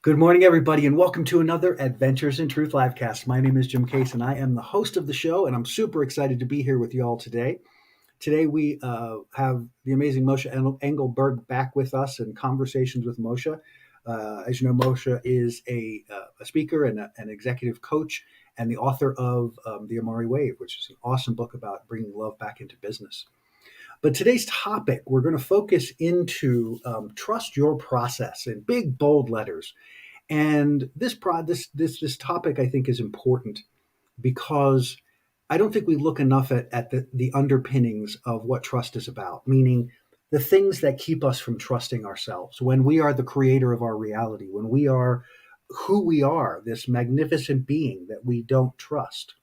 Good morning, everybody, and welcome to another Adventures in Truth livecast. My name is Jim Case, and I am the host of the show, and I'm super excited to be here with you all today. Today, we have the amazing Moshe Engelberg back with us in Conversations with Moshe. As you know, Moshe is a speaker and an executive coach and the author of The Amari Wave, which is an awesome book about bringing love back into business. But today's topic, we're going to focus into trust your process in big, bold letters. And this topic, I think, is important because I don't think we look enough at the underpinnings of what trust is about, meaning the things that keep us from trusting ourselves. When we are the creator of our reality, when we are who we are, this magnificent being that we don't trust.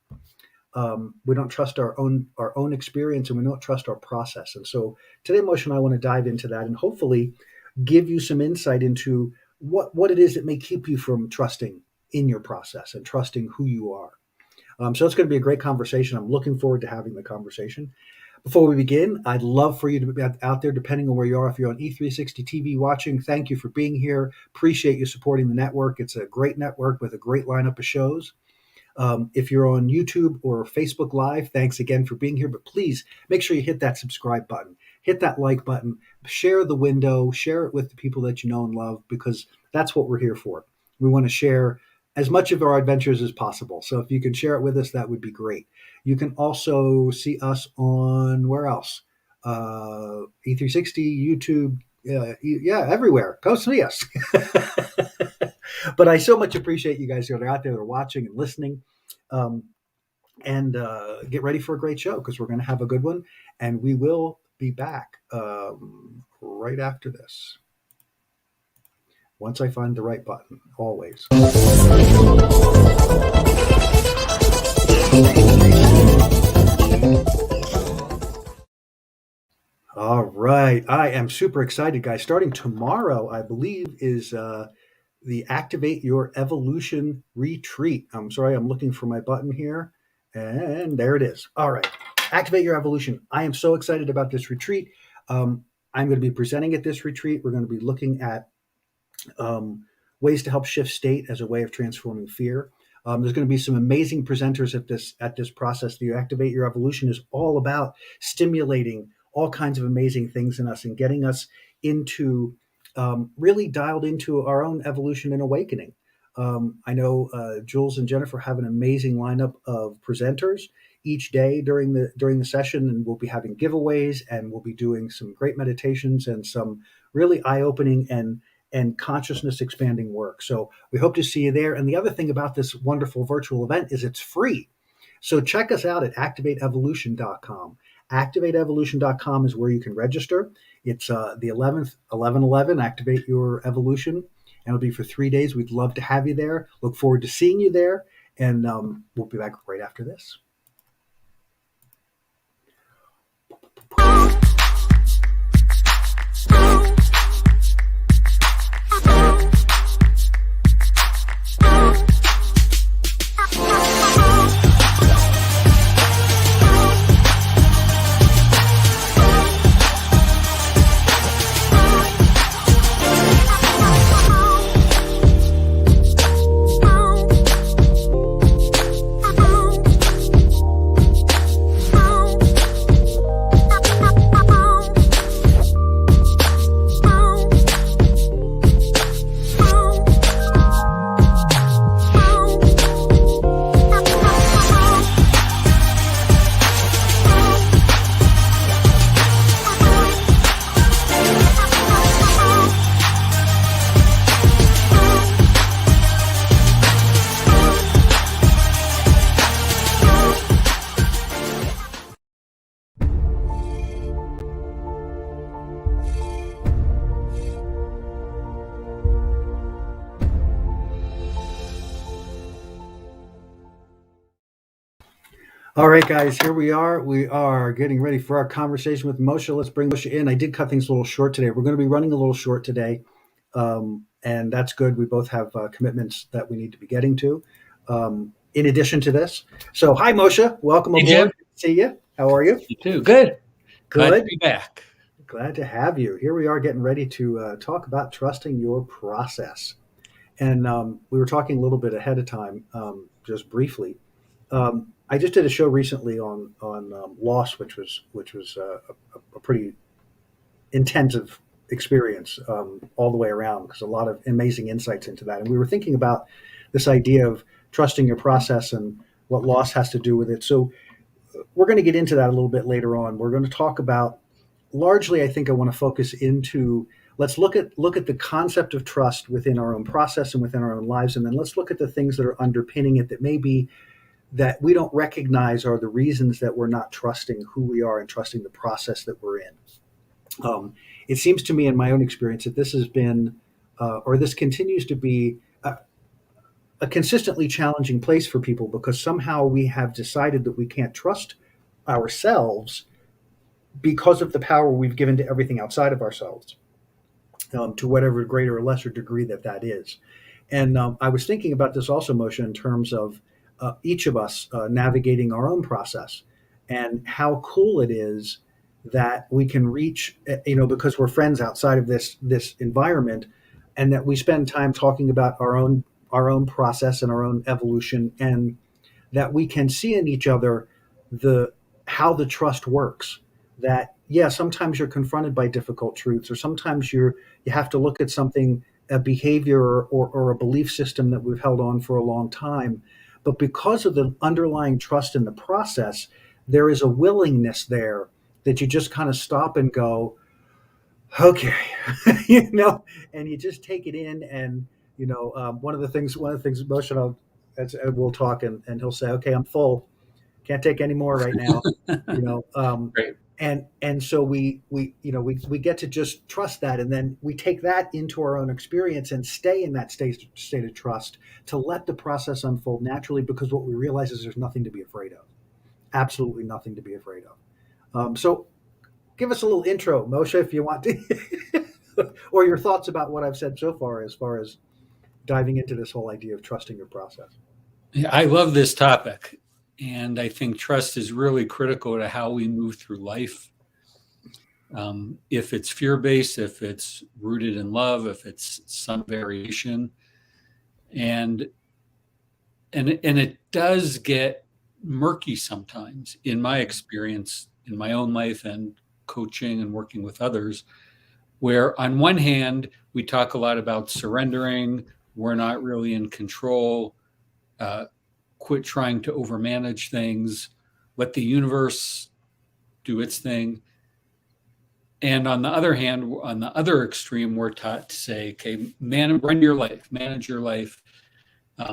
We don't trust our own experience, and we don't trust our process. And so today, Moshe and I want to dive into that and hopefully give you some insight into what it is that may keep you from trusting in your process and trusting who you are. So it's going to be a great conversation. I'm looking forward to having the conversation. Before we begin, I'd love for you to be out there, depending on where you are. If you're on E360 TV watching, thank you for being here. Appreciate you supporting the network. It's a great network with a great lineup of shows. If you're on YouTube or Facebook Live, thanks again for being here. But please make sure you hit that subscribe button, hit that like button, share the window, share it with the people that you know and love, because that's what we're here for. We want to share as much of our adventures as possible. So if you can share it with us, that would be great. You can also see us on where else? E360, YouTube, everywhere. Go see us. But I so much appreciate you guys that are out there that are watching and listening. And get ready for a great show because we're going to have a good one. And we will be back right after this. Once I find the right button, always. All right. I am super excited, guys. Starting tomorrow, I believe, is the Activate Your Evolution Retreat. I'm sorry, I'm looking for my button here. And there it is. All right. Activate Your Evolution. I am so excited about this retreat. I'm going to be presenting at this retreat. We're going to be looking at ways to help shift state as a way of transforming fear. There's going to be some amazing presenters at this process. The Activate Your Evolution is all about stimulating all kinds of amazing things in us and getting us into really dialed into our own evolution and awakening. I know Jules and Jennifer have an amazing lineup of presenters each day during the session, and we'll be having giveaways, and we'll be doing some great meditations and some really eye-opening and consciousness expanding work. So we hope to see you there. And the other thing about this wonderful virtual event is it's free. So check us out at activateevolution.com. Activateevolution.com is where you can register. It's the 11th, 11/11, Activate Your Evolution. And it'll be for 3 days. We'd love to have you there. Look forward to seeing you there. And we'll be back right after this. All right, guys, here we are. We are getting ready for our conversation with Moshe. Let's bring Moshe in. I did cut things a little short today. We're going to be running a little short today, and that's good. We both have commitments that we need to be getting to in addition to this. So, hi, Moshe. Welcome Hey, aboard. Jim. Good to see you. How are you? You too. Good. Glad to Good. be back. Glad to have you. Here we are getting ready to talk about trusting your process. And we were talking a little bit ahead of time, just briefly. I just did a show recently on loss, which was a pretty intensive experience all the way around, because a lot of amazing insights into that. And we were thinking about this idea of trusting your process and what loss has to do with it. So we're going to get into that a little bit later on. We're going to talk about, largely, I think I want to focus into, let's look at the concept of trust within our own process and within our own lives, and then let's look at the things that are underpinning it that maybe that we don't recognize are the reasons that we're not trusting who we are and trusting the process that we're in. It seems to me, in my own experience, that this has been, or this continues to be, a consistently challenging place for people, because somehow we have decided that we can't trust ourselves because of the power we've given to everything outside of ourselves, to whatever greater or lesser degree that is. And I was thinking about this also, Moshe, in terms of each of us navigating our own process, and how cool it is that we can reach, because we're friends outside of this environment, and that we spend time talking about our own process and our own evolution, and that we can see in each other the how the trust works. That, yeah, sometimes you're confronted by difficult truths, or sometimes you have to look at something, a behavior, or a belief system that we've held on for a long time. But because of the underlying trust in the process, there is a willingness there that you just kind of stop and go, okay, and you just take it in. And one of the things Moshe and we'll talk, and he'll say, okay, I'm full, can't take any more right now, you know. Right. And so we get to just trust that, and then we take that into our own experience and stay in that state of trust, to let the process unfold naturally, because what we realize is there's nothing to be afraid of, absolutely nothing to be afraid of. So give us a little intro, Moshe, if you want to, or your thoughts about what I've said so far, as far as diving into this whole idea of trusting your process. Yeah, I love this topic. And I think trust is really critical to how we move through life. If it's fear based, if it's rooted in love, if it's some variation. And it does get murky sometimes, in my experience, in my own life and coaching and working with others, where on one hand, we talk a lot about surrendering, we're not really in control, quit trying to overmanage things, let the universe do its thing. And on the other hand, on the other extreme, we're taught to say, okay, run your life, manage your life,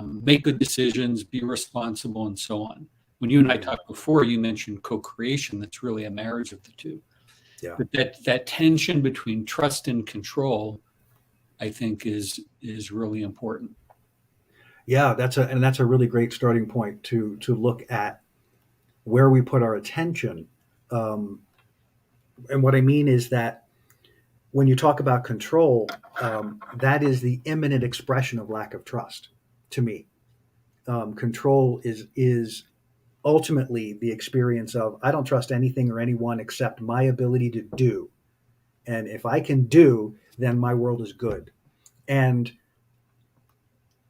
make good decisions, be responsible, and so on. When you and I talked before, you mentioned co-creation. That's really a marriage of the two. Yeah. But that tension between trust and control, I think, is really important. Yeah, that's a really great starting point to look at where we put our attention. And what I mean is that when you talk about control, that is the imminent expression of lack of trust. To me, control is ultimately the experience of, I don't trust anything or anyone except my ability to do. And if I can do, then my world is good. And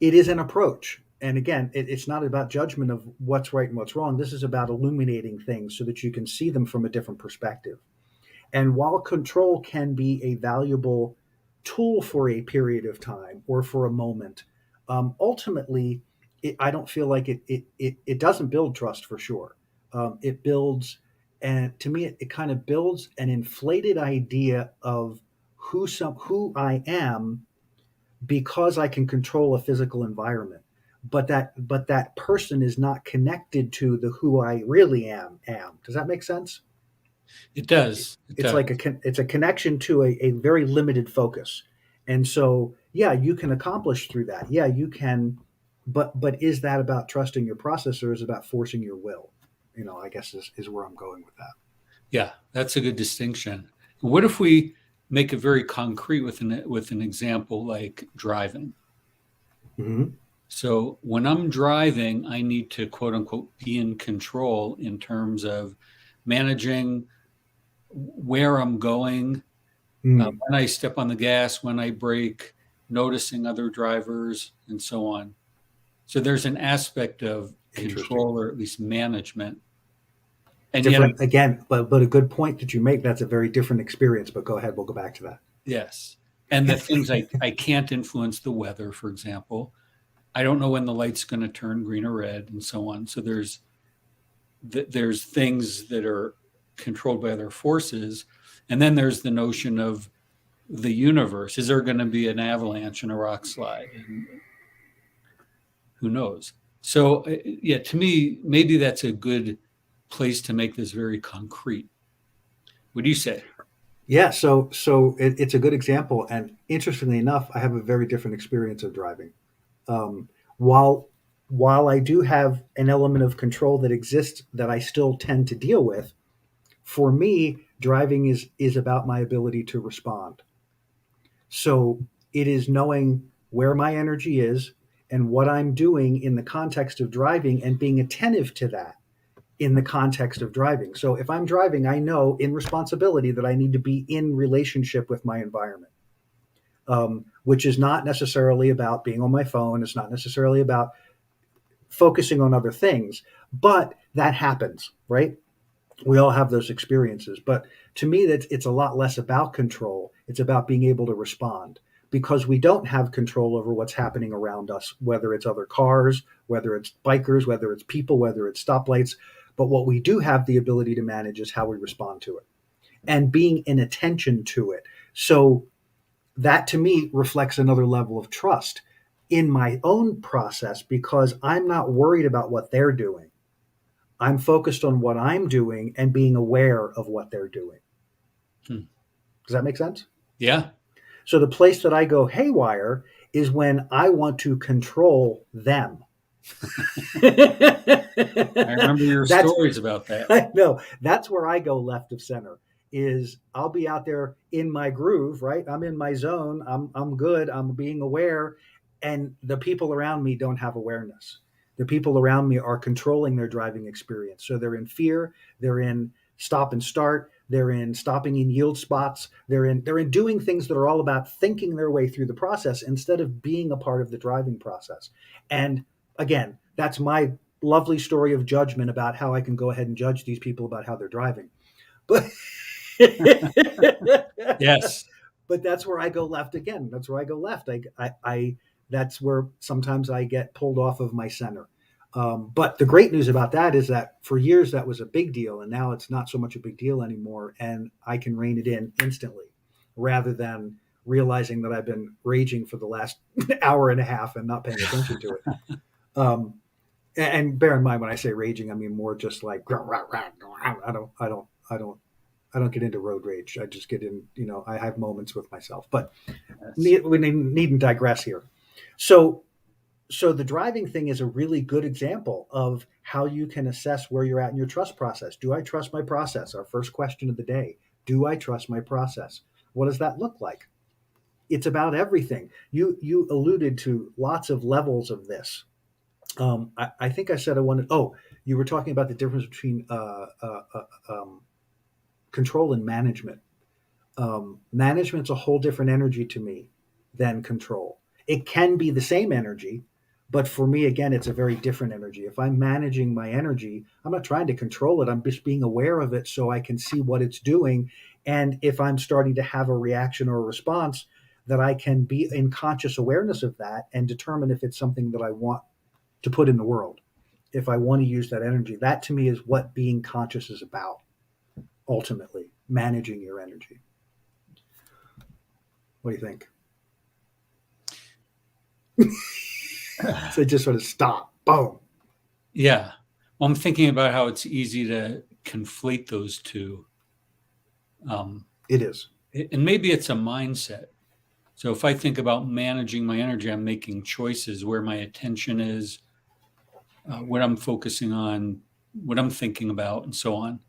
it is an approach. And again, it's not about judgment of what's right and what's wrong. This is about illuminating things so that you can see them from a different perspective. And while control can be a valuable tool for a period of time or for a moment, ultimately, I don't feel like it doesn't build trust, for sure. It builds, and to me, it kind of builds an inflated idea of who I am, because I can control a physical environment. But that person is not connected to the who I really am. Does that make sense? It does. It It's does. like it's a connection to a very limited focus. And so, yeah, you can accomplish through that. Yeah, you can. But is that about trusting your process, or is it about forcing your will? I guess is where I'm going with that. Yeah, that's a good distinction. What if we make it very concrete with an example like driving? Mm-hmm. So when I'm driving, I need to, quote unquote, be in control in terms of managing where I'm going, Mm. when I step on the gas, when I brake, noticing other drivers, and so on. So there's an aspect of Interesting. control, or at least management. And yet, Different again, but a good point that you make. That's a very different experience. But go ahead, we'll go back to that. yes. And the things I can't influence the weather, for example. I don't know when the light's going to turn green or red, and so on. So there's things that are controlled by other forces, and then there's the notion of the universe. Is there going to be an avalanche and a rock slide? And who knows? So, yeah, to me, maybe that's a good place to make this very concrete. What do you say? Yeah, it's a good example, and interestingly enough, I have a very different experience of driving. Um, while while I do have an element of control that exists that I still tend to deal with, for me, driving is about my ability to respond. So it is knowing where my energy is and what I'm doing in the context of driving and being attentive to that in the context of driving. So if I'm driving, I know in responsibility that I need to be in relationship with my environment, which is not necessarily about being on my phone. It's not necessarily about focusing on other things, but that happens, right? We all have those experiences. But to me, it's a lot less about control. It's about being able to respond because we don't have control over what's happening around us, whether it's other cars, whether it's bikers, whether it's people, whether it's stoplights. But what we do have the ability to manage is how we respond to it and being in attention to it. So that to me reflects another level of trust in my own process because I'm not worried about what they're doing. I'm focused on what I'm doing and being aware of what they're doing. Hmm. Does that make sense? Yeah. So the place that I go haywire is when I want to control them. I remember your That's stories about that. I know that's where I go left of center. Is I'll be out there in my groove, right? I'm in my zone. I'm good. I'm being aware, and the people around me don't have awareness. The people around me are controlling their driving experience, so they're in fear. They're in stop and start. They're in stopping in yield spots. They're in doing things that are all about thinking their way through the process instead of being a part of the driving process. And again, that's my lovely story of judgment about how I can go ahead and judge these people about how they're driving. But Yes. but that's where I go left again. That's where I go left. I that's where sometimes I get pulled off of my center. But the great news about that is that for years that was a big deal, and now it's not so much a big deal anymore, and I can rein it in instantly, rather than realizing that I've been raging for the last hour and a half and not paying attention to it. Um, and bear in mind when I say raging, I mean more just like I don't get into road rage. I just get in, I have moments with myself. But Yes. we needn't digress here. So, so the driving thing is a really good example of how you can assess where you're at in your trust process. Do I trust my process? Our first question of the day. Do I trust my process? What does that look like? It's about everything. You alluded to lots of levels of this. I think I said I wanted. Oh, you were talking about the difference between control and management. Management's a whole different energy to me than control. It can be the same energy, but for me, again, it's a very different energy. If I'm managing my energy, I'm not trying to control it. I'm just being aware of it so I can see what it's doing. And if I'm starting to have a reaction or a response, that I can be in conscious awareness of that and determine if it's something that I want to put in the world. If I want to use that energy, that to me is what being conscious is about, ultimately, managing your energy. What do you think? So just sort of stop, boom. Yeah. Well, I'm thinking about how it's easy to conflate those two. It is. And maybe it's a mindset. So if I think about managing my energy, I'm making choices where my attention is, what I'm focusing on, what I'm thinking about, and so on.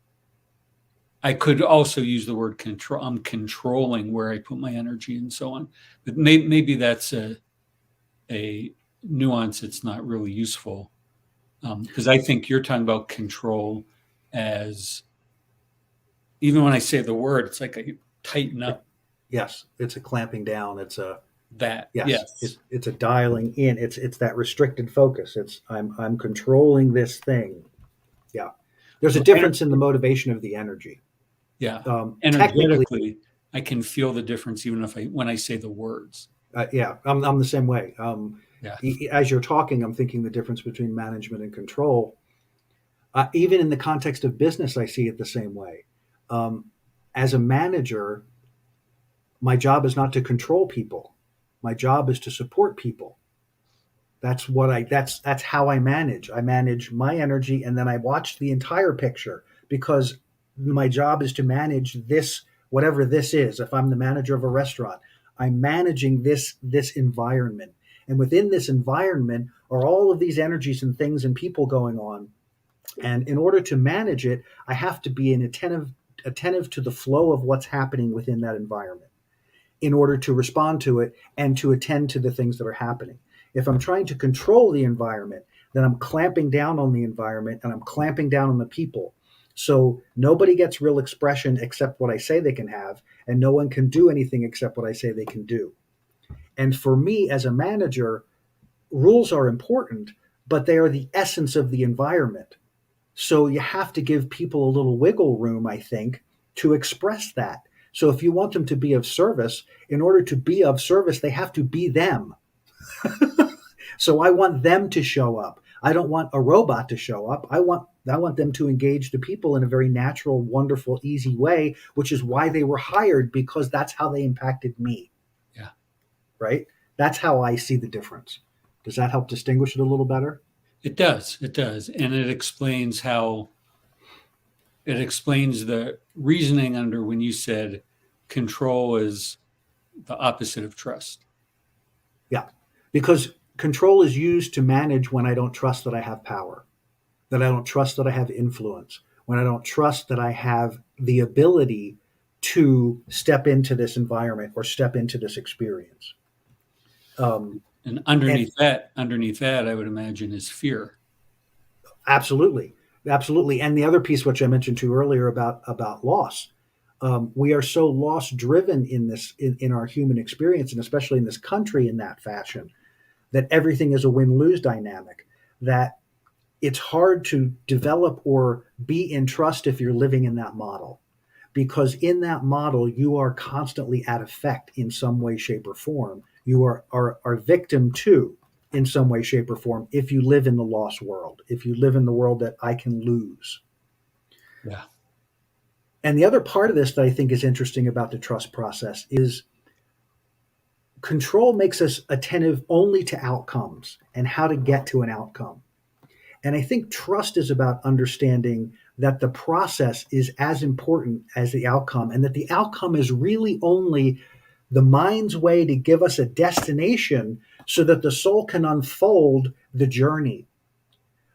I could also use the word control. I'm controlling where I put my energy and so on. But maybe that's a nuance that's not really useful. Because I think you're talking about control as, even when I say the word, it's like I tighten up. Yes, it's a clamping down. It's a That, Yes, yes. it's a dialing in. It's that restricted focus. It's I'm controlling this thing. Yeah, there's a So difference in the motivation of the energy. yeah, Technically, energetically, I can feel the difference even if when I say the words. yeah, I'm the same way. Yeah. As you're talking, I'm thinking the difference between management and control. Even in the context of business, I see it the same way. Um, as a manager, my job is not to control people. My job is to support people. That's how I manage. I manage my energy and then I watch the entire picture because my job is to manage this, whatever this is. If I'm the manager of a restaurant, I'm managing this environment. And within this environment are all of these energies and things and people going on. And in order to manage it, I have to be attentive to the flow of what's happening within that environment in order to respond to it and to attend to the things that are happening. If I'm trying to control the environment, then I'm clamping down on the environment and I'm clamping down on the people. So nobody gets real expression except what I say they can have, and no one can do anything except what I say they can do. And for me as a manager, rules are important, but they are the essence of the environment. So you have to give people a little wiggle room, I think, to express that. So if you want them to be of service, in order to be of service, they have to be them. So I want them to show up. I don't want a robot to show up. I want them to engage the people in a very natural, wonderful, easy way, which is why they were hired because that's how they impacted me, Yeah. right? That's how I see the difference. Does that help distinguish it a little better? It does. It does. And it explains the reasoning under when you said control is the opposite of trust. Yeah. Because control is used to manage when I don't trust that I have power, that I don't trust that I have influence, when I don't trust that I have the ability to step into this environment or step into this experience. And And underneath that, I would imagine is fear. absolutely, absolutely. And the other piece, which I mentioned to you earlier about loss, we are so loss driven in our human experience, and especially in this country, in that fashion, that everything is a win lose dynamic. That it's hard to develop or be in trust if you're living in that model, because in that model you are constantly at effect in some way, shape, or form. You are victim to in some way, shape, or form if you live in the lost world, if you live in the world that I can lose. Yeah. And the other part of this that I think is interesting about the trust process is control makes us attentive only to outcomes and how to get to an outcome. And I think trust is about understanding that the process is as important as the outcome, and that the outcome is really only the mind's way to give us a destination so that the soul can unfold the journey.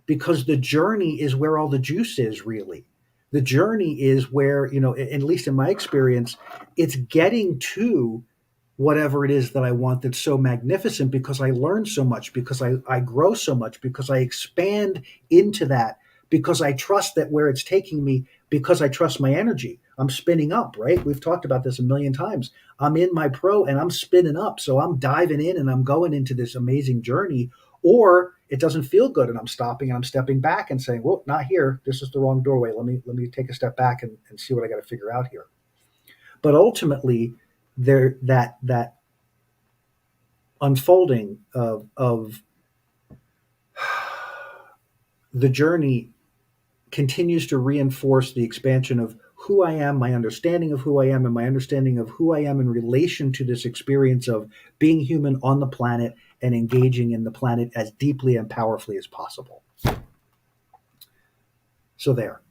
Because the journey is where all the juice is, really. The journey is where, at least in my experience, it's getting to whatever it is that I want that's so magnificent because I learn so much, because I grow so much, because I expand into that, because I trust that where it's taking me, because I trust my energy. I'm spinning up, right? We've talked about this a million times. I'm in my pro and I'm spinning up. So I'm diving in and I'm going into this amazing journey. Or it doesn't feel good and I'm stopping and I'm stepping back and saying, well, not here. This is the wrong doorway. Let me take a step back and see what I got to figure out here. But ultimately, that unfolding of the journey continues to reinforce the expansion of who I am, my understanding of who I am, and my understanding of who I am in relation to this experience of being human on the planet and engaging in the planet as deeply and powerfully as possible. So there.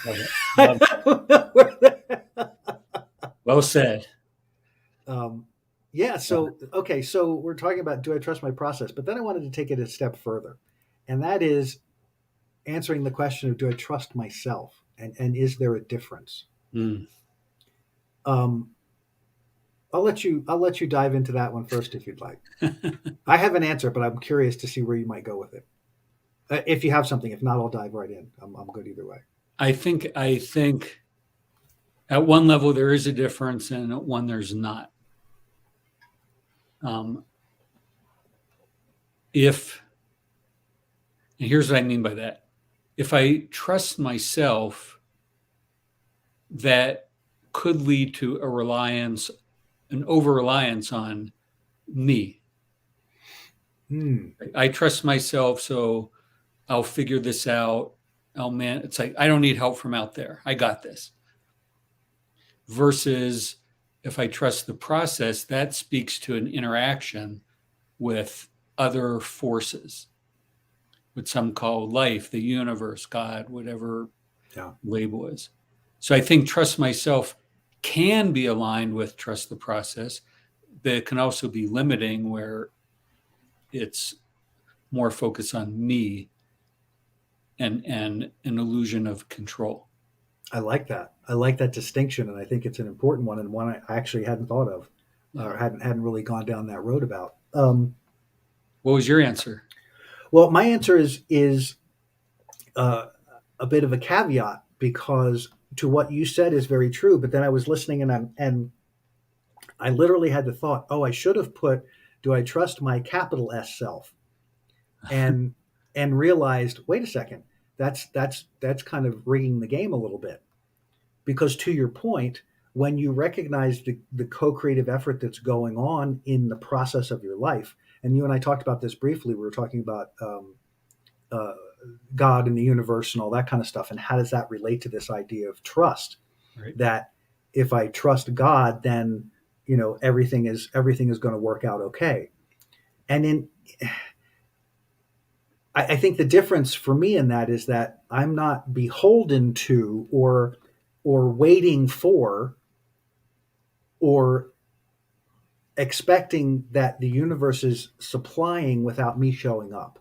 Love it. Love it. Well said. Yeah. So, okay. So we're talking about, do I trust my process? But then I wanted to take it a step further. And that is answering the question of, do I trust myself? And is there a difference? Mm. Um, I'll let you dive into that one first if you'd like. I have an answer, but I'm curious to see where you might go with it. If you have something, if not, I'll dive right in. I'm good either way. I think at one level there is a difference, and at one there's not. Um, if, and here's what I mean by that. If I trust myself, that could lead to an over-reliance on me. I trust myself, so I'll figure this out. Oh man, it's like, I don't need help from out there. I got this. Versus if I trust the process, that speaks to an interaction with other forces, what some call life, the universe, God, whatever label is. So I think trust myself can be aligned with trust the process, but it can also be limiting where it's more focused on me and an illusion of control. I like that. I like that distinction, and I think it's an important one, and one I actually hadn't thought of, or hadn't really gone down that road about. What was your answer? Well, my answer is a bit of a caveat, because to what you said is very true. But then I was listening, and I literally had the thought, oh, I should have put, do I trust my capital S self? And realized, wait a second, that's kind of rigging the game a little bit. Because to your point, when you recognize the co-creative effort that's going on in the process of your life, and you and I talked about this briefly, we were talking about God and the universe and all that kind of stuff, and how does that relate to this idea of trust? Right. That if I trust God, then everything is going to work out okay. And I think the difference for me in that is that I'm not beholden to or waiting for or expecting that the universe is supplying without me showing up.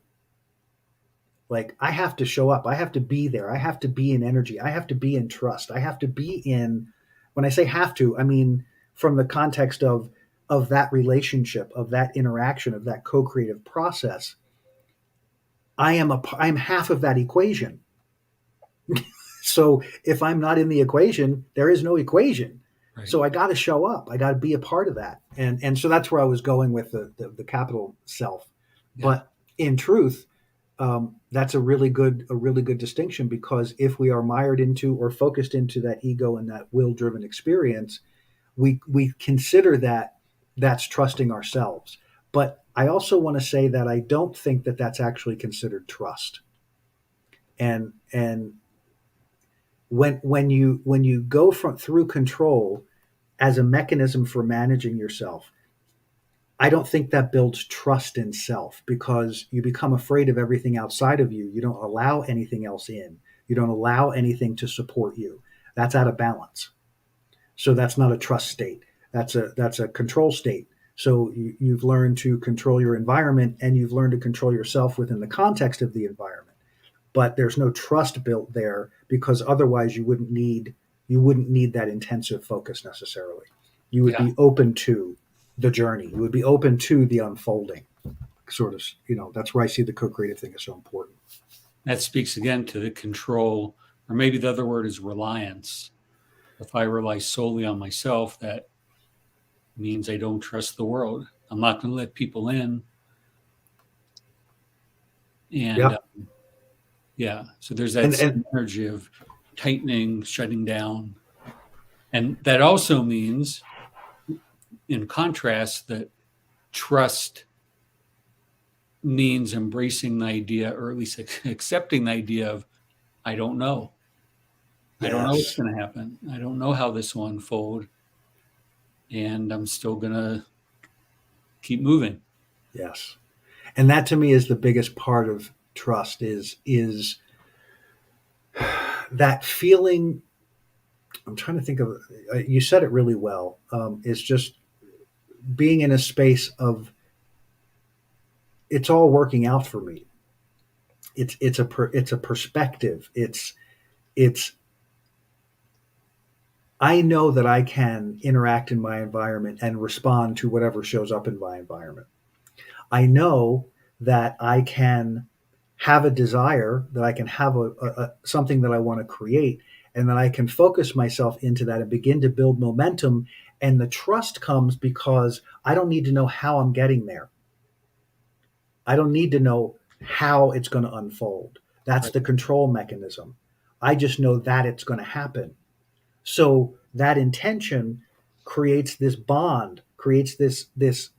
Like, I have to show up. I have to be there. I have to be in energy. I have to be in trust. I have to be in, when I say have to, I mean from the context of that relationship, of that interaction, of that co-creative process. I'm half of that equation. So if I'm not in the equation, there is no equation. Right. So I got to show up. I got to be a part of that. And so that's where I was going with the capital self. Yeah. But in truth, that's a really good distinction, because if we are mired into or focused into that ego and that will-driven experience, we consider that's trusting ourselves. But I also want to say that I don't think that that's actually considered trust. And when you go through control as a mechanism for managing yourself, I don't think that builds trust in self, because you become afraid of everything outside of you. You don't allow anything else in. You don't allow anything to support you. That's out of balance. So that's not a trust state. That's a control state. So you've learned to control your environment, and you've learned to control yourself within the context of the environment. But there's no trust built there, because otherwise you wouldn't need that intensive focus necessarily. You would be open to the journey. You would be open to the unfolding. Sort of, that's where I see the co-creative thing is so important. That speaks again to the control, or maybe the other word is reliance. If I rely solely on myself, that means I don't trust the world. I'm not going to let people in. And so there's that energy of tightening, shutting down. And that also means, in contrast, that trust means embracing the idea, or at least accepting the idea of, I don't know. Yes. I don't know what's going to happen. I don't know how this will unfold. And I'm still going to keep moving. Yes. And that to me is the biggest part of trust, is that feeling. I'm trying to think of, you said it really well. Is just being in a space of, it's all working out for me. It's a perspective. It's I know that I can interact in my environment and respond to whatever shows up in my environment. I know that I can have a desire, that I can have a something that I want to create, and that I can focus myself into that and begin to build momentum And the trust comes because I don't need to know how I'm getting there. I don't need to know how it's going to unfold. That's Right. the control mechanism. I just know that it's going to happen. So that intention creates this bond, creates this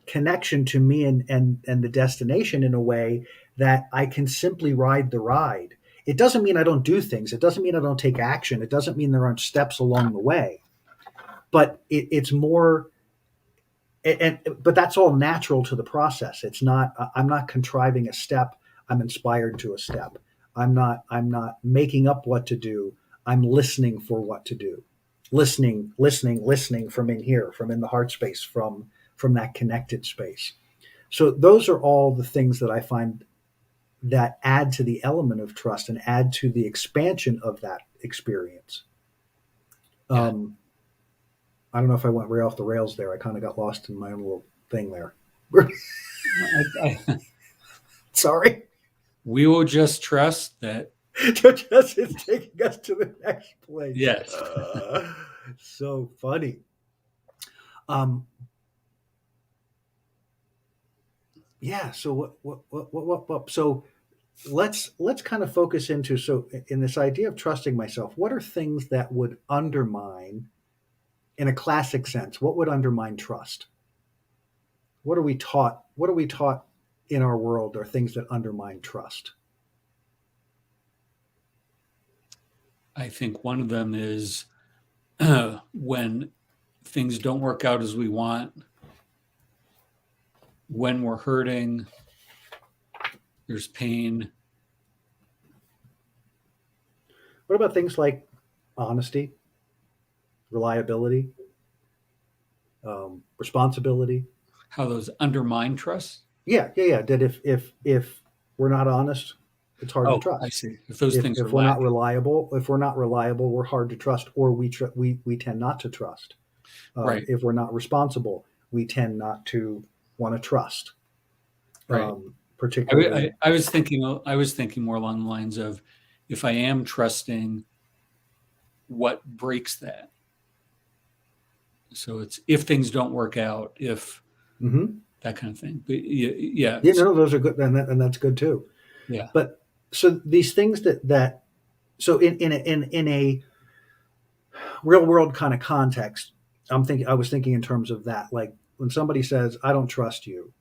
connection to me and the destination in a way that I can simply ride the ride. It doesn't mean I don't do things. It doesn't mean I don't take action. It doesn't mean there aren't steps along the way. But it's more, but that's all natural to the process. It's not. I'm not contriving a step. I'm inspired to a step. I'm not making up what to do. I'm listening for what to do. Listening from in here, from in the heart space, from that connected space. So those are all the things that I find that add to the element of trust and add to the expansion of that experience. Yeah. I don't know if I went way off the rails there. I kind of got lost in my own little thing there. Sorry. We will just trust that. Just it's taking us to the next place. Yes. So funny. Um, yeah. So what? So let's kind of focus into, so in this idea of trusting myself, what are things that would undermine, in a classic sense, what would undermine trust? What are we taught? What are we taught in our world are things that undermine trust? I think one of them is when things don't work out as we want, when we're hurting, there's pain. What about things like honesty, reliability, responsibility? How those undermine trust. Yeah. That if we're not honest, it's hard to Oh, I trust. see. If those things are If we're not lacking. reliable, we're hard to trust, or we tend not to trust. Right. If we're not responsible, we tend not to want to trust. Right. Particularly, I was thinking more along the lines of, if I am trusting, what breaks that? So it's if things don't work out, if mm-hmm. that kind of thing. But yeah. Yeah, no, those are good, and that's good too. Yeah. But so these things that so in a real world kind of context, I was thinking in terms of that, like when somebody says, "I don't trust you,"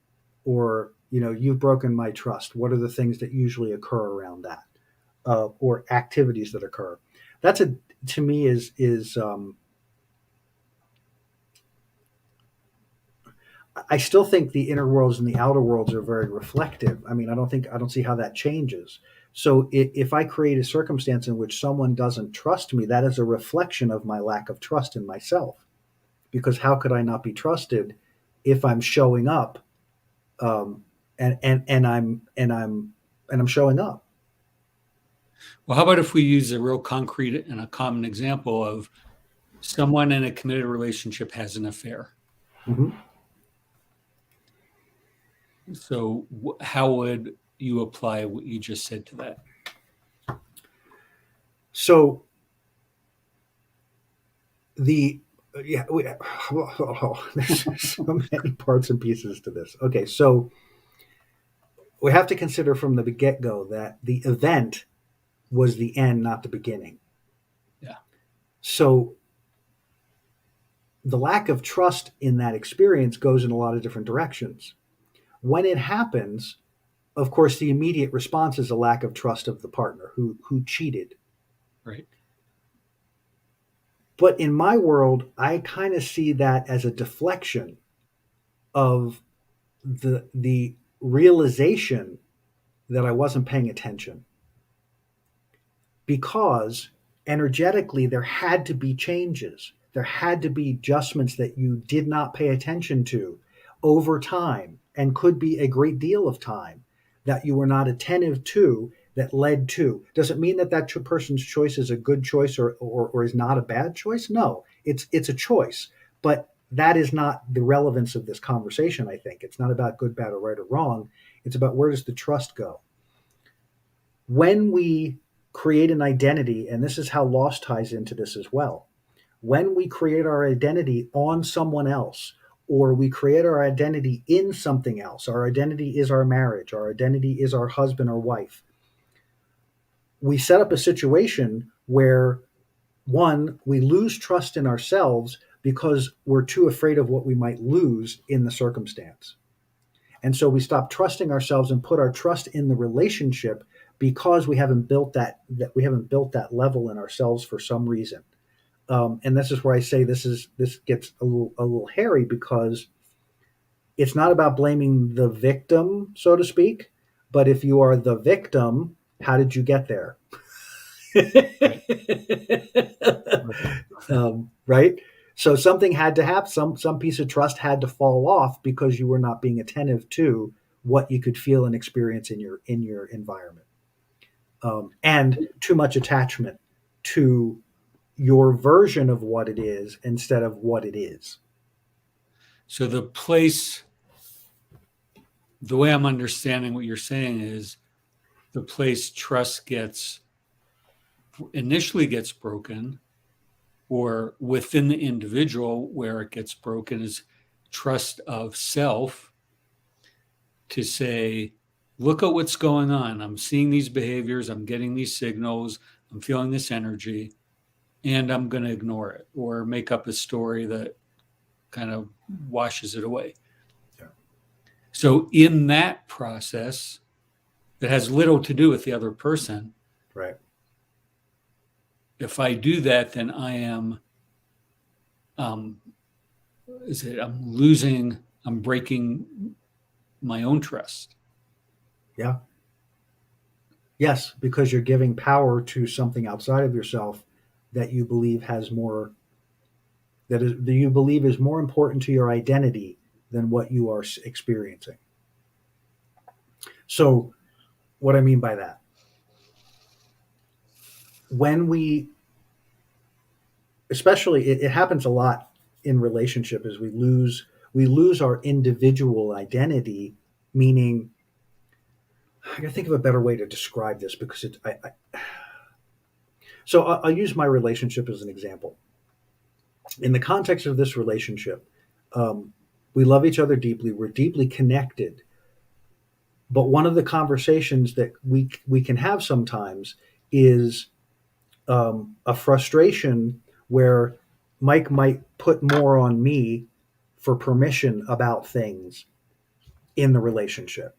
or you've broken my trust. What are the things that usually occur around that, or activities that occur? That's to me is I still think the inner worlds and the outer worlds are very reflective. I mean, I don't see how that changes. So if I create a circumstance in which someone doesn't trust me, that is a reflection of my lack of trust in myself. Because how could I not be trusted if I'm showing up, and I'm showing up? Well, how about if we use a real concrete and a common example of someone in a committed relationship has an affair? Mm-hmm. So how would you apply what you just said to that? So there's so many parts and pieces to this. Okay, so we have to consider from the get-go that the event was the end, not the beginning. Yeah. So the lack of trust in that experience goes in a lot of different directions. When it happens, of course, the immediate response is a lack of trust of the partner who cheated. Right. But in my world, I kind of see that as a deflection of the realization that I wasn't paying attention, because energetically there had to be changes. There had to be adjustments that you did not pay attention to over time, and could be a great deal of time that you were not attentive to, that led to. Does it mean that person's choice is a good choice, or is not a bad choice? No, it's a choice. But that is not the relevance of this conversation, I think. It's not about good, bad, or right or wrong. It's about, where does the trust go? When we create an identity, and this is how loss ties into this as well. when we create our identity on someone else, or we create our identity in something else, our identity is our marriage, our identity is our husband or wife, we set up a situation where, one, we lose trust in ourselves because we're too afraid of what we might lose in the circumstance. And so we stop trusting ourselves and put our trust in the relationship because we haven't built that we haven't built that level in ourselves for some reason. And this is where I say this gets a little hairy, because it's not about blaming the victim, so to speak, but if you are the victim, how did you get there? Right. Right? So something had to happen. Some piece of trust had to fall off because you were not being attentive to what you could feel and experience in your environment, and too much attachment to your version of what it is instead of what it is. So the way I'm understanding what you're saying is the place trust initially gets broken, or within the individual where it gets broken, is trust of self, to say, look at what's going on. I'm seeing these behaviors, I'm getting these signals, I'm feeling this energy, and I'm going to ignore it or make up a story that kind of washes it away. Yeah. So in that process that has little to do with the other person, Right. if I do that, then I am I'm breaking my own trust. Yeah. Yes, because you're giving power to something outside of yourself that you believe has more, that you believe is more important to your identity than what you are experiencing. So, what I mean by that, when we, especially, it happens a lot in relationship, is we lose our individual identity, meaning, I gotta think of a better way to describe this, because so I'll use my relationship as an example. In the context of this relationship, um, we love each other deeply. We're deeply connected. But one of the conversations that we can have sometimes is a frustration where Mike might put more on me for permission about things in the relationship.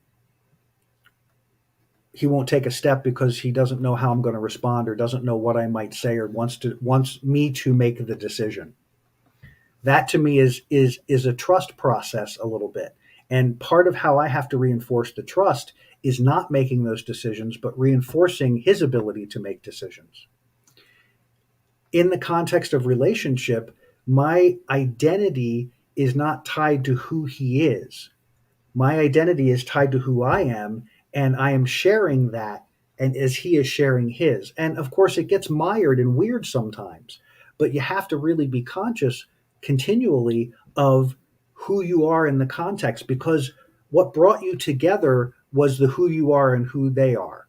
He won't take a step because he doesn't know how I'm going to respond, or doesn't know what I might say, or wants me to make the decision. That to me is a trust process a little bit. And part of how I have to reinforce the trust is not making those decisions, but reinforcing his ability to make decisions. In the context of relationship, my identity is not tied to who he is. My identity is tied to who I am, and I am sharing that, and as he is sharing his. And of course, it gets mired and weird sometimes, but you have to really be conscious continually of who you are in the context, because what brought you together was the who you are and who they are.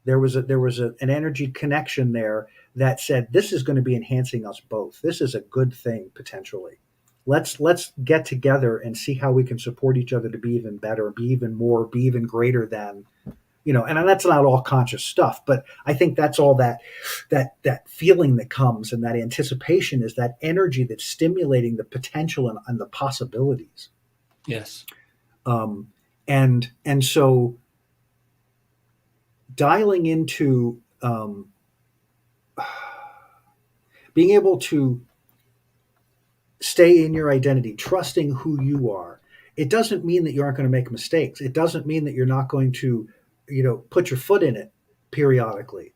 An energy connection there that said, this is going to be enhancing us both. This is a good thing potentially. Let's get together and see how we can support each other to be even better, be even more, be even greater than, and that's not all conscious stuff, but I think that's all that feeling that comes, and that anticipation is that energy that's stimulating the potential and the possibilities. Yes. And so dialing into being able to stay in your identity, trusting who you are. It doesn't mean that you aren't going to make mistakes. It doesn't mean that you're not going to, put your foot in it periodically.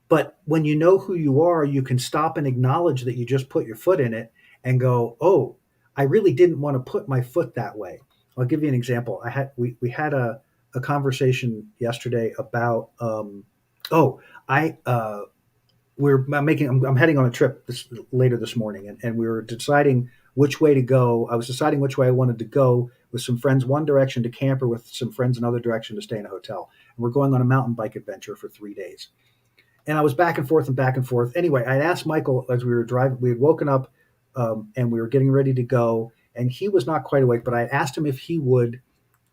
But when you know who you are, you can stop and acknowledge that you just put your foot in it and go, "Oh, I really didn't want to put my foot that way." I'll give you an example. We had a conversation yesterday about oh I I'm heading on a trip later this morning, and we were deciding which way to go. I was deciding which way I wanted to go with some friends, one direction to camp, or with some friends another direction to stay in a hotel. And we're going on a mountain bike adventure for 3 days. And I was back and forth and back and forth. Anyway, I asked Michael as we were driving, we had woken up and we were getting ready to go, and he was not quite awake, but I asked him if he would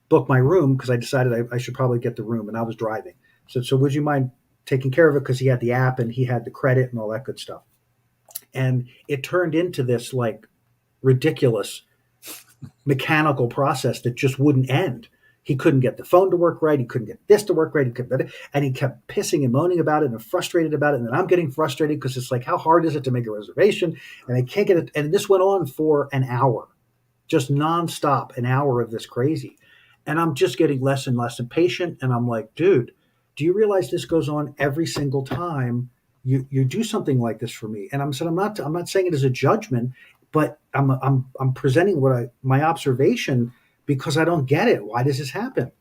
book my room because I decided I should probably get the room, and I was driving. So would you mind taking care of it? Because he had the app and he had the credit and all that good stuff. And it turned into this like ridiculous mechanical process that just wouldn't end. He couldn't get the phone to work right. He couldn't get this to work right. And he kept pissing and moaning about it and frustrated about it. And then I'm getting frustrated because it's like, how hard is it to make a reservation? And I can't get it. And this went on for an hour, just nonstop, an hour of this crazy. And I'm just getting less and less impatient. And I'm like, dude, do you realize this goes on every single time you do something like this for me? And I'm not saying it as a judgment, but I'm presenting my observation because I don't get it. Why does this happen?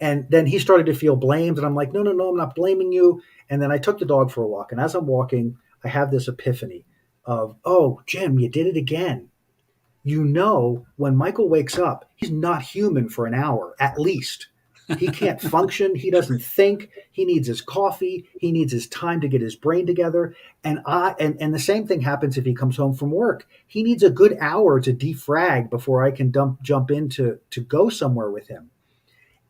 And then he started to feel blamed, and I'm like, no, I'm not blaming you. And then I took the dog for a walk, and as I'm walking, I have this epiphany of, oh, Jim, you did it again. You know, when Michael wakes up, he's not human for an hour, at least. He can't function. He doesn't think. He needs his coffee. He needs his time to get his brain together. And the same thing happens if he comes home from work. He needs a good hour to defrag before I can jump in to go somewhere with him.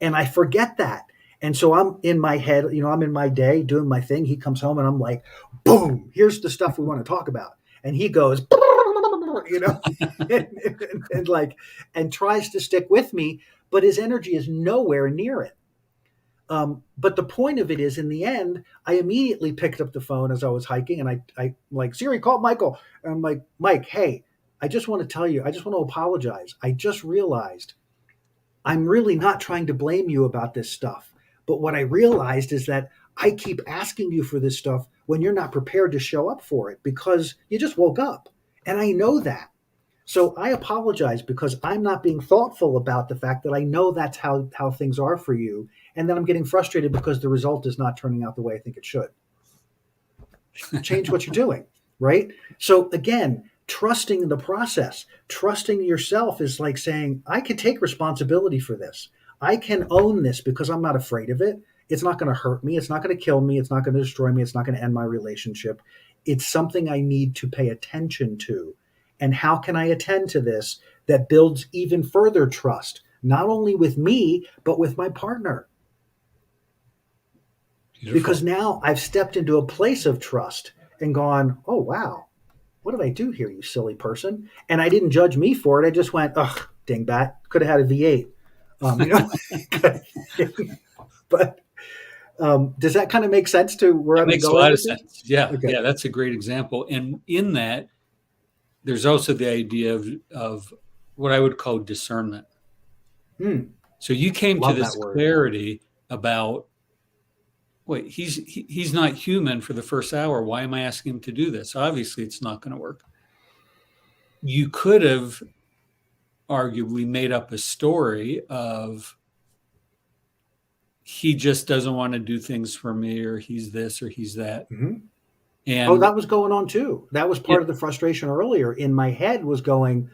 And I forget that. And so I'm in my head, I'm in my day doing my thing. He comes home and I'm like, boom, here's the stuff we want to talk about. And he goes, and tries to stick with me, but his energy is nowhere near it. But the point of it is, in the end, I immediately picked up the phone as I was hiking, and I like, Siri, call Michael. And I'm like, Mike, hey, I just want to tell you, I just want to apologize. I just realized I'm really not trying to blame you about this stuff. But what I realized is that I keep asking you for this stuff when you're not prepared to show up for it because you just woke up. And I know that. So I apologize because I'm not being thoughtful about the fact that I know that's how things are for you. And then I'm getting frustrated because the result is not turning out the way I think it should. Change what you're doing, right? So again, trusting the process, trusting yourself is like saying, I can take responsibility for this. I can own this because I'm not afraid of it. It's not going to hurt me. It's not going to kill me. It's not going to destroy me. It's not going to end my relationship. It's something I need to pay attention to. And how can I attend to this that builds even further trust, not only with me, but with my partner? Beautiful. Because now I've stepped into a place of trust and gone, oh, wow, what did I do here, you silly person? And I didn't judge me for it. I just went, ugh, dingbat, could have had a V8. But does that kind of make sense to where I'm going? Makes a lot of sense. Yeah. Okay. Yeah, that's a great example. And in that, there's also the idea of what I would call discernment. So you came to this clarity about, wait, he's not human for the first hour. Why am I asking him to do this? Obviously, it's not going to work. You could have arguably made up a story of he just doesn't want to do things for me, or he's this or he's that. Mm-hmm. And that was going on too. That was part of the frustration earlier in my head was going,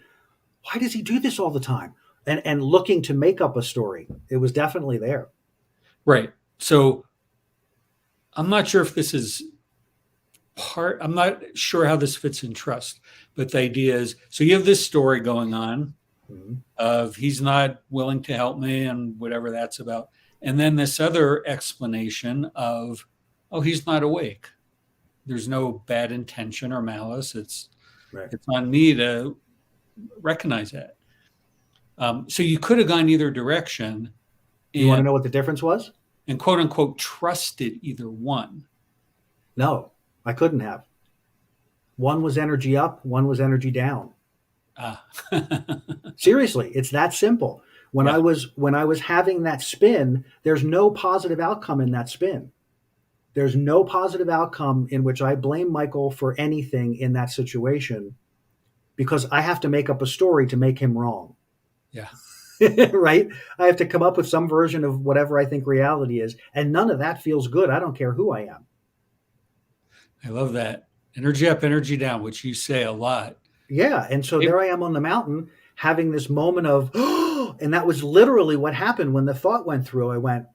why does he do this all the time? And looking to make up a story. It was definitely there. Right. So I'm not sure if this is I'm not sure how this fits in trust, but the idea is, so you have this story going on of he's not willing to help me and whatever that's about. And then this other explanation of, oh, he's not awake. There's no bad intention or malice. It's on me to recognize that. So you could have gone either direction. You want to know what the difference was? And quote unquote, trusted either one. No, I couldn't have. One was energy up, one was energy down. Seriously, it's that simple. When I was having that spin, there's no positive outcome in that spin. There's no positive outcome in which I blame Michael for anything in that situation because I have to make up a story to make him wrong. Yeah. Right? I have to come up with some version of whatever I think reality is. And none of that feels good. I don't care who I am. I love that. Energy up, energy down, which you say a lot. Yeah. And so there I am on the mountain having this moment of, and that was literally what happened when the thought went through. I went,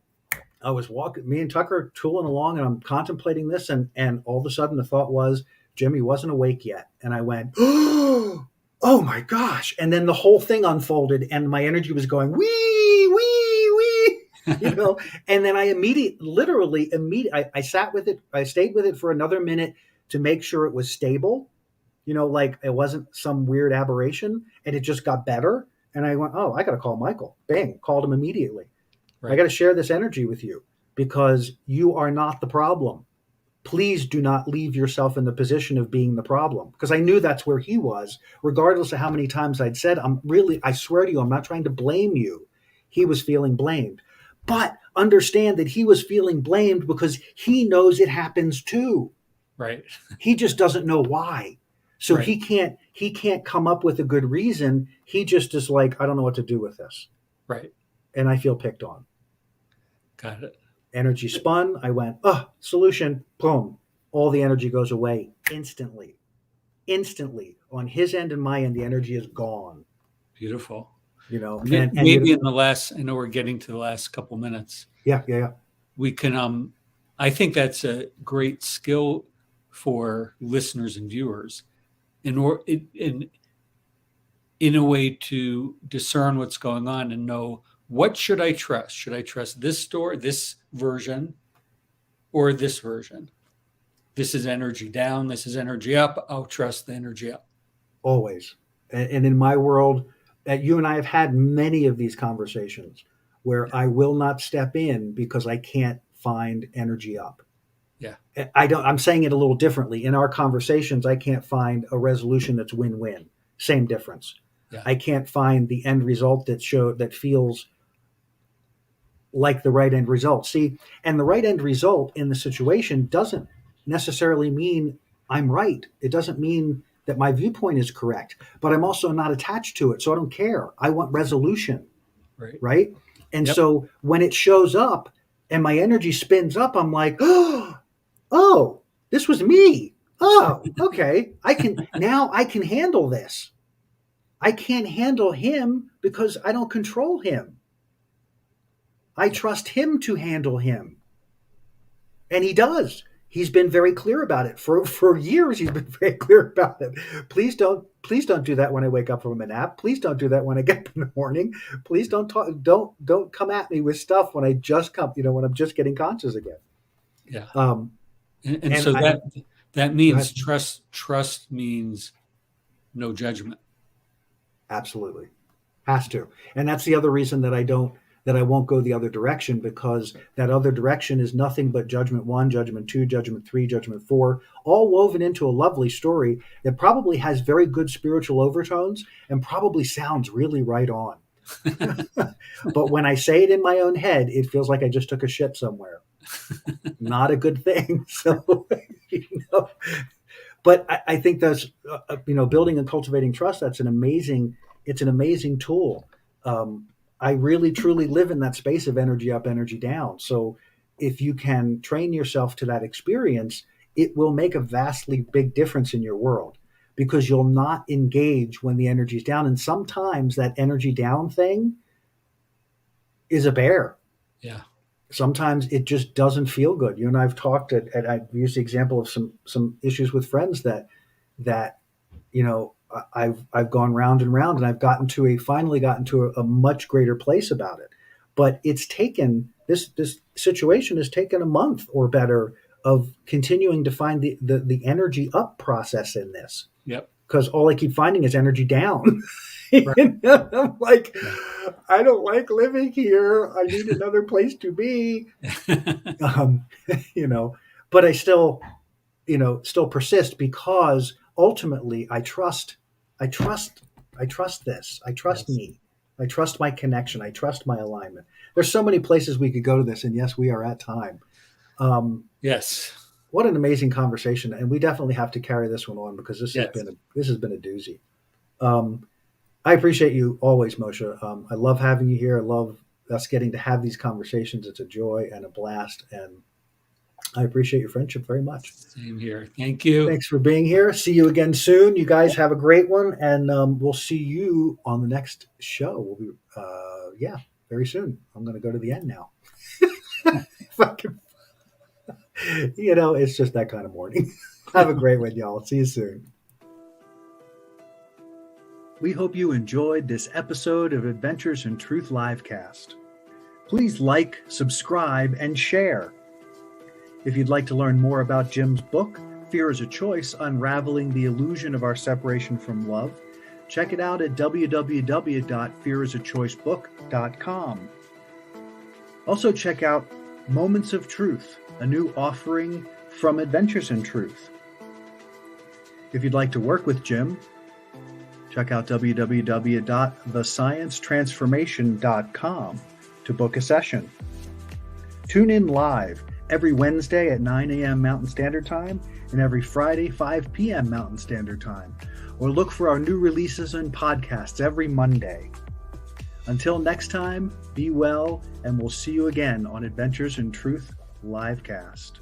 I was walking, me and Tucker tooling along, and I'm contemplating this, and all of a sudden the thought was, Jimmy wasn't awake yet, and I went, oh my gosh! And then the whole thing unfolded, and my energy was going wee wee wee, And then I immediately, I sat with it, I stayed with it for another minute to make sure it was stable, like it wasn't some weird aberration, and it just got better. And I went, oh, I got to call Michael. Bang, called him immediately. I got to share this energy with you because you are not the problem. Please do not leave yourself in the position of being the problem, because I knew that's where he was, regardless of how many times I'd said, I swear to you, I'm not trying to blame you. He was feeling blamed. But understand that he was feeling blamed because he knows it happens too. Right. He just doesn't know why. So Right. he can't come up with a good reason. He just is like, I don't know what to do with this. Right. And I feel picked on. Got it. Energy spun. I went, solution, boom. All the energy goes away instantly. Instantly. On his end and my end, the energy is gone. Beautiful. And in the last, I know we're getting to the last couple minutes. Yeah. We can, I think that's a great skill for listeners and viewers in a way to discern what's going on and know, what should I trust? Should I trust this version, or this version? This is energy down. This is energy up. I'll trust the energy up. Always. And in my world, you and I have had many of these conversations where I will not step in because I can't find energy up. Yeah. I'm saying it a little differently. In our conversations, I can't find a resolution that's win-win. Same difference. Yeah. I can't find the end result that feels like the right end result. See, and the right end result in the situation doesn't necessarily mean I'm right. It doesn't mean that my viewpoint is correct, but I'm also not attached to it. So I don't care. I want resolution. Right. And so when it shows up and my energy spins up, I'm like, oh, this was me. Oh, okay. I can handle this. I can't handle him because I don't control him. I trust him to handle him. And he does. He's been very clear about it. For years, he's been very clear about it. Please don't do that when I wake up from a nap. Please don't do that when I get up in the morning. Please don't come at me with stuff when I just when I'm just getting conscious again. Yeah. And so that means trust means no judgment. Absolutely. Has to. And that's the other reason that I won't go the other direction, because that other direction is nothing but judgment 1, judgment 2, judgment 3, judgment 4, all woven into a lovely story that probably has very good spiritual overtones and probably sounds really right on. But when I say it in my own head, it feels like I just took a shit somewhere. Not a good thing. So, but I think that's, building and cultivating trust, it's an amazing tool. I really, truly live in that space of energy up, energy down. So if you can train yourself to that experience, it will make a vastly big difference in your world, because you'll not engage when the energy is down. And sometimes that energy down thing is a bear. Yeah. Sometimes it just doesn't feel good. You and I've talked I've used the example of some issues with friends that I've gone round and round, and I've finally gotten to a much greater place about it. But it's taken, this situation has taken a month or better of continuing to find the energy up process in this. Yep. Because all I keep finding is energy down. Right. I'm like, I don't like living here. I need another place to be. But I still persist, because ultimately I trust this. I trust me. I trust my connection. I trust my alignment. There's so many places we could go to this, and yes, we are at time. Yes. What an amazing conversation, and we definitely have to carry this one on, because this has been a doozy. I appreciate you always, Moshe. I love having you here. I love us getting to have these conversations. It's a joy and a blast, and I appreciate your friendship very much. Same here. Thank you. Thanks for being here. See you again soon. You guys have a great one, and we'll see you on the next show. We'll be, very soon. I'm going to go to the end now. If I can, it's just that kind of morning. Have a great one, y'all. See you soon. We hope you enjoyed this episode of Adventures in Truth Livecast. Please like, subscribe, and share. If you'd like to learn more about Jim's book, Fear is a Choice, Unraveling the Illusion of Our Separation from Love, check it out at www.fearisachoicebook.com. Also check out Moments of Truth, a new offering from Adventures in Truth. If you'd like to work with Jim, check out www.thesciencetransformation.com to book a session. Tune in live every Wednesday at 9 a.m. Mountain Standard Time and every Friday, 5 p.m. Mountain Standard Time. Or look for our new releases and podcasts every Monday. Until next time, be well, and we'll see you again on Adventures in Truth Livecast.